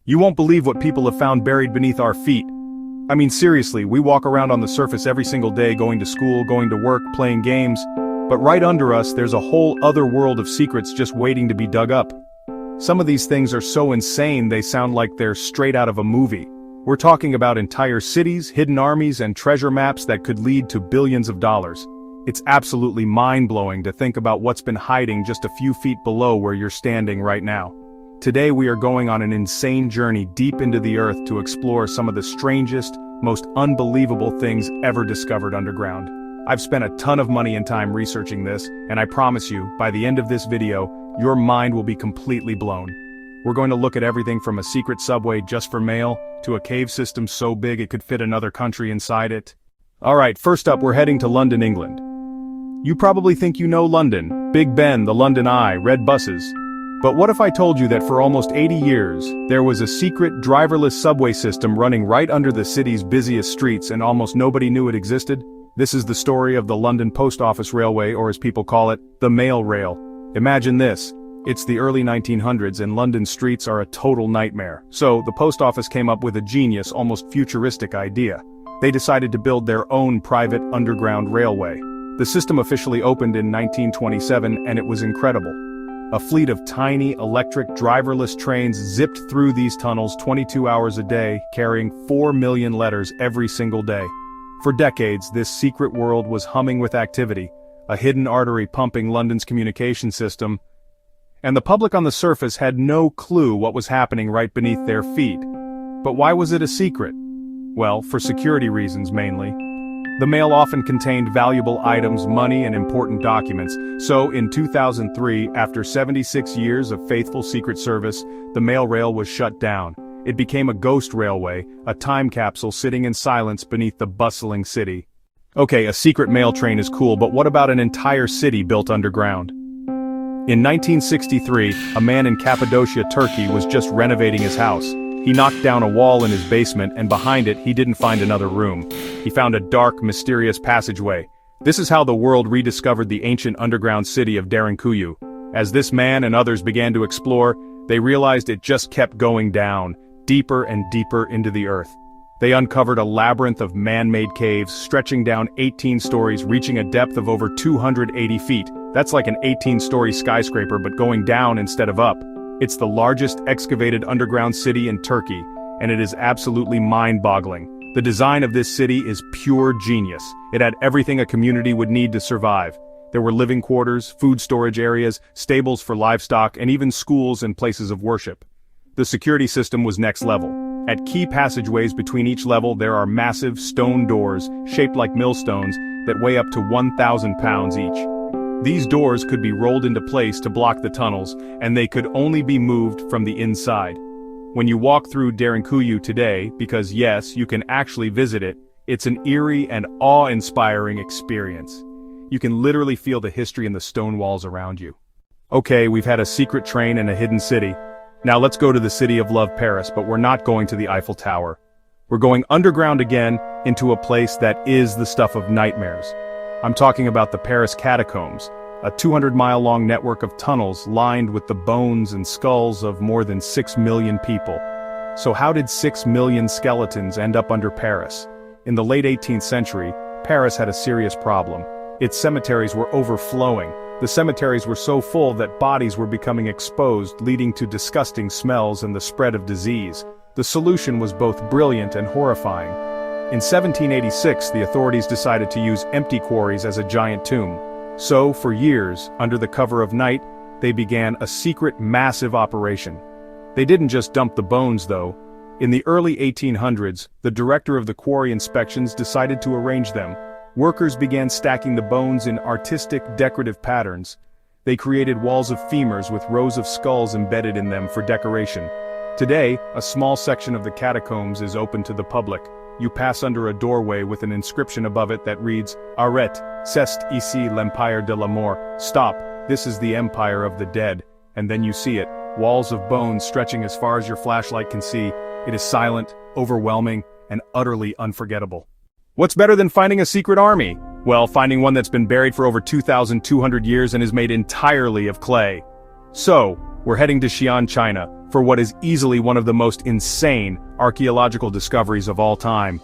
You won't believe what people have found buried beneath our feet. I mean seriously, we walk around on the surface every single day, going to school, going to work, playing games, but right under us there's a whole other world of secrets just waiting to be dug up. Some of these things are so insane they sound like they're straight out of a movie. We're talking about entire cities, hidden armies, and treasure maps that could lead to billions of dollars. It's absolutely mind-blowing to think about what's been hiding just a few feet below where you're standing right now. Today we are going on an insane journey deep into the earth to explore some of the strangest, most unbelievable things ever discovered underground. I've spent a ton of money and time researching this, and I promise you, by the end of this video, your mind will be completely blown. We're going to look at everything from a secret subway just for mail, to a cave system so big it could fit another country inside it. Alright, first up we're heading to London, England. You probably think you know London, Big Ben, the London Eye, red buses. But what if I told you that for almost 80 years, there was a secret driverless subway system running right under the city's busiest streets and almost nobody knew it existed? This is the story of the London Post Office Railway, or as people call it, the Mail Rail. Imagine this. It's the early 1900s and London streets are a total nightmare. So, the post office came up with a genius, almost futuristic idea. They decided to build their own private underground railway. The system officially opened in 1927 and it was incredible. A fleet of tiny, electric, driverless trains zipped through these tunnels 22 hours a day, carrying 4 million letters every single day. For decades, this secret world was humming with activity, a hidden artery pumping London's communication system, and the public on the surface had no clue what was happening right beneath their feet. But why was it a secret? Well, for security reasons mainly. The mail often contained valuable items, money, and important documents, so in 2003, after 76 years of faithful Secret Service, the mail rail was shut down. It became a ghost railway, a time capsule sitting in silence beneath the bustling city. Okay, a secret mail train is cool, but what about an entire city built underground? In 1963, a man in Cappadocia, Turkey was just renovating his house. He knocked down a wall in his basement and behind it he didn't find another room. He found a dark, mysterious passageway. This is how the world rediscovered the ancient underground city of Derinkuyu. As this man and others began to explore, they realized it just kept going down, deeper and deeper into the earth. They uncovered a labyrinth of man-made caves stretching down 18 stories, reaching a depth of over 280 feet. That's like an 18-story skyscraper but going down instead of up. It's the largest excavated underground city in Turkey, and it is absolutely mind-boggling. The design of this city is pure genius. It had everything a community would need to survive. There were living quarters, food storage areas, stables for livestock, and even schools and places of worship. The security system was next level. At key passageways between each level there are massive stone doors, shaped like millstones, that weigh up to 1,000 pounds each. These doors could be rolled into place to block the tunnels, and they could only be moved from the inside. When you walk through Derinkuyu today, because yes, you can actually visit it, it's an eerie and awe-inspiring experience. You can literally feel the history in the stone walls around you. Okay, we've had a secret train and a hidden city. Now let's go to the city of love, Paris, but we're not going to the Eiffel Tower. We're going underground again, into a place that is the stuff of nightmares. I'm talking about the Paris catacombs, a 200-mile-long network of tunnels lined with the bones and skulls of more than 6 million people. So how did 6 million skeletons end up under Paris? In the late 18th century, Paris had a serious problem. Its cemeteries were overflowing. The cemeteries were so full that bodies were becoming exposed, leading to disgusting smells and the spread of disease. The solution was both brilliant and horrifying. In 1786, the authorities decided to use empty quarries as a giant tomb. So, for years, under the cover of night, they began a secret, massive operation. They didn't just dump the bones, though. In the early 1800s, the director of the quarry inspections decided to arrange them. Workers began stacking the bones in artistic, decorative patterns. They created walls of femurs with rows of skulls embedded in them for decoration. Today, a small section of the catacombs is open to the public. You pass under a doorway with an inscription above it that reads, "Arrête, c'est ici l'empire de la mort." Stop, this is the empire of the dead. And then you see it, walls of bones stretching as far as your flashlight can see. It is silent, overwhelming, and utterly unforgettable. What's better than finding a secret army? Well, finding one that's been buried for over 2,200 years and is made entirely of clay. So, We're heading to Xi'an, China, for what is easily one of the most insane archaeological discoveries of all time.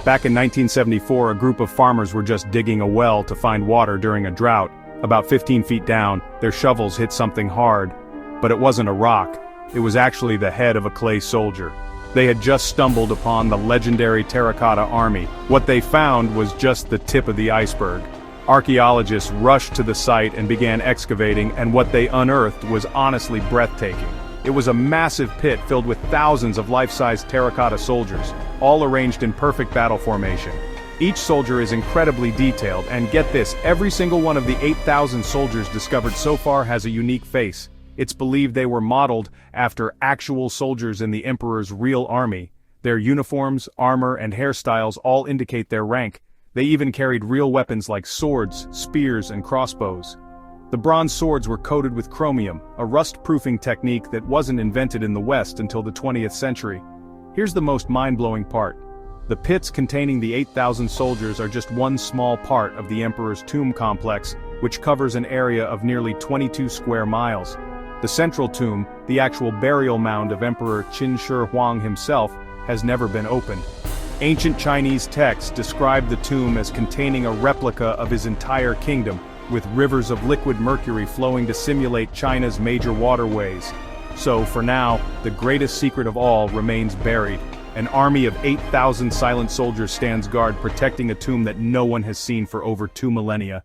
Back in 1974, a group of farmers were just digging a well to find water during a drought. About 15 feet down, their shovels hit something hard. But it wasn't a rock. It was actually the head of a clay soldier. They had just stumbled upon the legendary terracotta army. What they found was just the tip of the iceberg. Archaeologists rushed to the site and began excavating, and what they unearthed was honestly breathtaking. It was a massive pit filled with thousands of life-size terracotta soldiers, all arranged in perfect battle formation. Each soldier is incredibly detailed, and get this, every single one of the 8,000 soldiers discovered so far has a unique face. It's believed they were modeled after actual soldiers in the emperor's real army. Their uniforms, armor, and hairstyles all indicate their rank. They even carried real weapons like swords, spears, and crossbows. The bronze swords were coated with chromium, a rust-proofing technique that wasn't invented in the West until the 20th century. Here's the most mind-blowing part. The pits containing the 8,000 soldiers are just one small part of the emperor's tomb complex, which covers an area of nearly 22 square miles. The central tomb, the actual burial mound of Emperor Qin Shi Huang himself, has never been opened. Ancient Chinese texts describe the tomb as containing a replica of his entire kingdom, with rivers of liquid mercury flowing to simulate China's major waterways. So, for now, the greatest secret of all remains buried. An army of 8,000 silent soldiers stands guard protecting a tomb that no one has seen for over 2 millennia.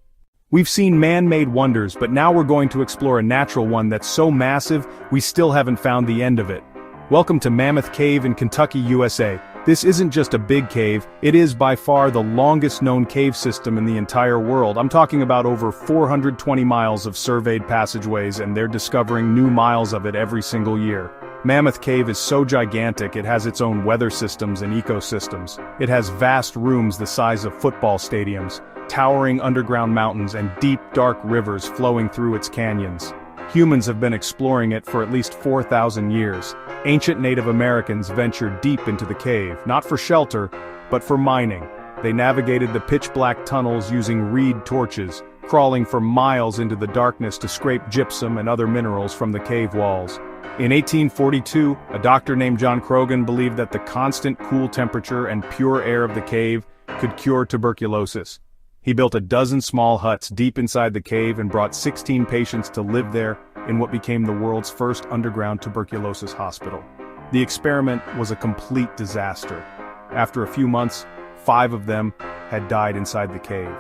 We've seen man-made wonders, but now we're going to explore a natural one that's so massive, we still haven't found the end of it. Welcome to Mammoth Cave in Kentucky, USA. This isn't just a big cave, it is by far the longest known cave system in the entire world. I'm talking about over 420 miles of surveyed passageways, and they're discovering new miles of it every single year. Mammoth Cave is so gigantic it has its own weather systems and ecosystems. It has vast rooms the size of football stadiums, towering underground mountains and deep, dark rivers flowing through its canyons. Humans have been exploring it for at least 4,000 years. Ancient Native Americans ventured deep into the cave, not for shelter, but for mining. They navigated the pitch-black tunnels using reed torches, crawling for miles into the darkness to scrape gypsum and other minerals from the cave walls. In 1842, a doctor named John Croghan believed that the constant cool temperature and pure air of the cave could cure tuberculosis. He built a dozen small huts deep inside the cave and brought 16 patients to live there in what became the world's first underground tuberculosis hospital. The experiment was a complete disaster. After a few months, 5 of them had died inside the cave.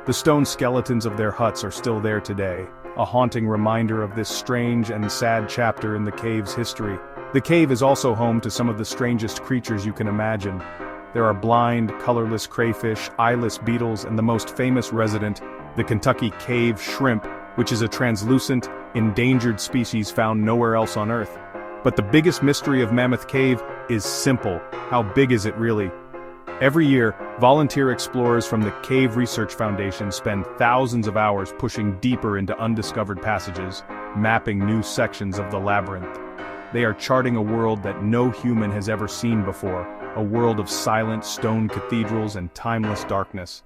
The stone skeletons of their huts are still there today, a haunting reminder of this strange and sad chapter in the cave's history. The cave is also home to some of the strangest creatures you can imagine. There are blind, colorless crayfish, eyeless beetles, and the most famous resident, the Kentucky cave shrimp, which is a translucent, endangered species found nowhere else on Earth. But the biggest mystery of Mammoth Cave is simple. How big is it really? Every year, volunteer explorers from the Cave Research Foundation spend thousands of hours pushing deeper into undiscovered passages, mapping new sections of the labyrinth. They are charting a world that no human has ever seen before, a world of silent stone cathedrals and timeless darkness.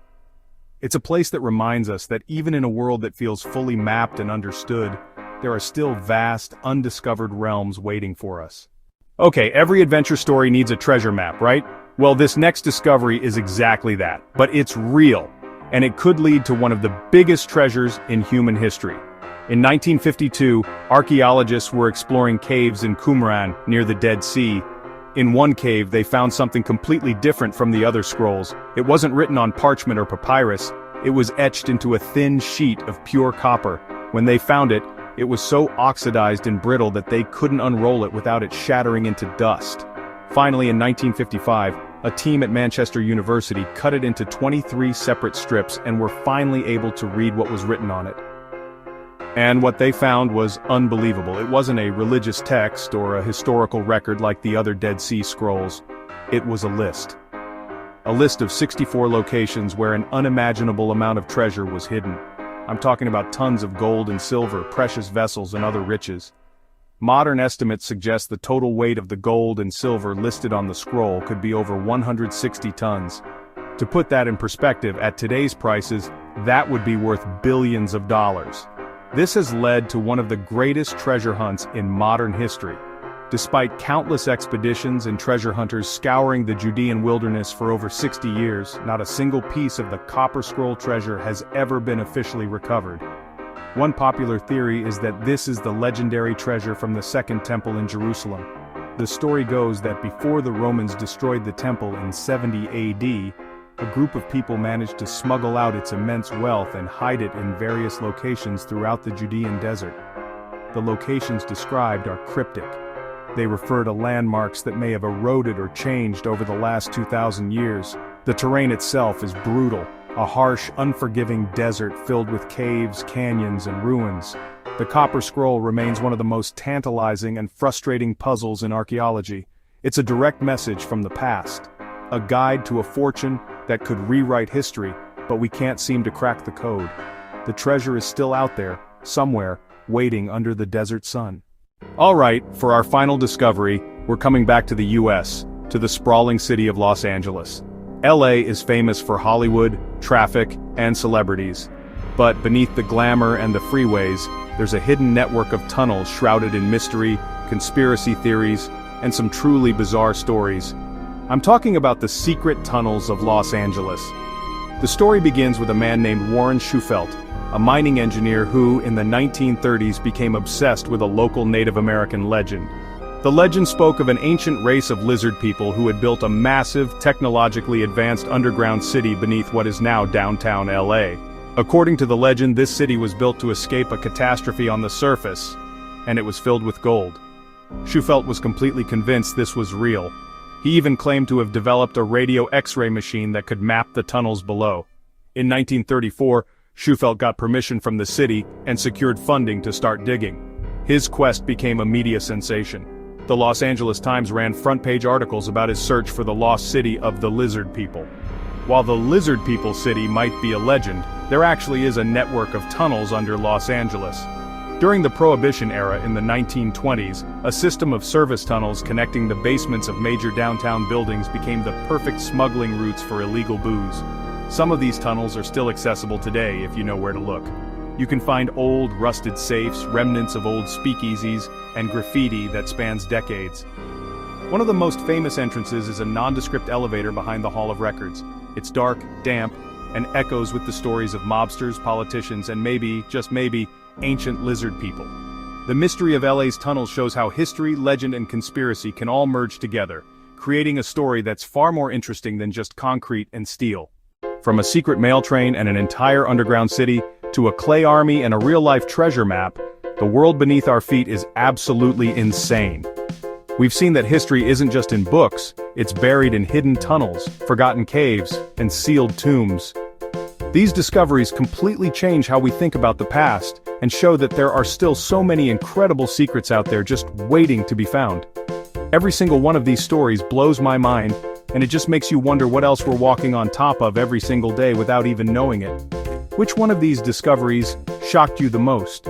It's a place that reminds us that even in a world that feels fully mapped and understood, there are still vast, undiscovered realms waiting for us. Okay, every adventure story needs a treasure map, right? Well, this next discovery is exactly that, but it's real, and it could lead to one of the biggest treasures in human history. In 1952, archaeologists were exploring caves in Qumran, near the Dead Sea. In one cave, they found something completely different from the other scrolls. It wasn't written on parchment or papyrus, it was etched into a thin sheet of pure copper. When they found it, it was so oxidized and brittle that they couldn't unroll it without it shattering into dust. Finally, in 1955, a team at Manchester University cut it into 23 separate strips and were finally able to read what was written on it. And what they found was unbelievable. It wasn't a religious text or a historical record like the other Dead Sea Scrolls. It was a list. A list of 64 locations where an unimaginable amount of treasure was hidden. I'm talking about tons of gold and silver, precious vessels, and other riches. Modern estimates suggest the total weight of the gold and silver listed on the scroll could be over 160 tons. To put that in perspective, at today's prices, that would be worth billions of dollars. This has led to one of the greatest treasure hunts in modern history. Despite countless expeditions and treasure hunters scouring the Judean wilderness for over 60 years, not a single piece of the Copper Scroll treasure has ever been officially recovered. One popular theory is that this is the legendary treasure from the Second Temple in Jerusalem. The story goes that before the Romans destroyed the temple in 70 AD, a group of people managed to smuggle out its immense wealth and hide it in various locations throughout the Judean desert. The locations described are cryptic. They refer to landmarks that may have eroded or changed over the last 2,000 years. The terrain itself is brutal, a harsh, unforgiving desert filled with caves, canyons, and ruins. The Copper Scroll remains one of the most tantalizing and frustrating puzzles in archaeology. It's a direct message from the past, a guide to a fortune that could rewrite history, but we can't seem to crack the code. The treasure is still out there, somewhere, waiting under the desert sun. Alright, for our final discovery, we're coming back to the US, to the sprawling city of Los Angeles. LA is famous for Hollywood, traffic, and celebrities. But beneath the glamour and the freeways, there's a hidden network of tunnels shrouded in mystery, conspiracy theories, and some truly bizarre stories. I'm talking about the secret tunnels of Los Angeles. The story begins with a man named Warren Shufelt, a mining engineer who, in the 1930s, became obsessed with a local Native American legend. The legend spoke of an ancient race of lizard people who had built a massive, technologically advanced underground city beneath what is now downtown LA. According to the legend, this city was built to escape a catastrophe on the surface, and it was filled with gold. Shufelt was completely convinced this was real. He even claimed to have developed a radio X-ray machine that could map the tunnels below. In 1934, Shufelt got permission from the city and secured funding to start digging. His quest became a media sensation. The Los Angeles Times ran front-page articles about his search for the lost city of the Lizard People. While the Lizard People city might be a legend, there actually is a network of tunnels under Los Angeles. During the Prohibition era in the 1920s, a system of service tunnels connecting the basements of major downtown buildings became the perfect smuggling routes for illegal booze. Some of these tunnels are still accessible today if you know where to look. You can find old, rusted safes, remnants of old speakeasies, and graffiti that spans decades. One of the most famous entrances is a nondescript elevator behind the Hall of Records. It's dark, damp, and echoes with the stories of mobsters, politicians, and maybe, just maybe, ancient lizard people. The mystery of LA's tunnels shows how history, legend, and conspiracy can all merge together, creating a story that's far more interesting than just concrete and steel. From a secret mail train and an entire underground city, to a clay army and a real-life treasure map, the world beneath our feet is absolutely insane. We've seen that history isn't just in books, it's buried in hidden tunnels, forgotten caves, and sealed tombs. These discoveries completely change how we think about the past, and show that there are still so many incredible secrets out there just waiting to be found. Every single one of these stories blows my mind, and it just makes you wonder what else we're walking on top of every single day without even knowing it. Which one of these discoveries shocked you the most?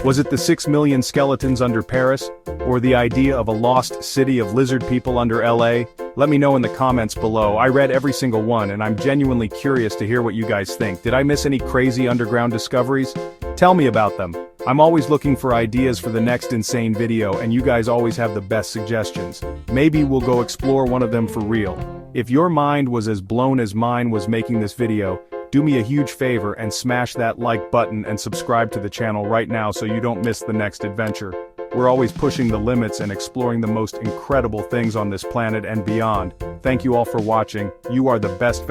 Was it the 6 million skeletons under Paris, or the idea of a lost city of lizard people under LA? Let me know in the comments below. I read every single one, and I'm genuinely curious to hear what you guys think. Did I miss any crazy underground discoveries? Tell me about them. I'm always looking for ideas for the next insane video, and you guys always have the best suggestions. Maybe we'll go explore one of them for real. If your mind was as blown as mine was making this video, do me a huge favor and smash that like button and subscribe to the channel right now so you don't miss the next adventure. We're always pushing the limits and exploring the most incredible things on this planet and beyond. Thank you all for watching. You are the best.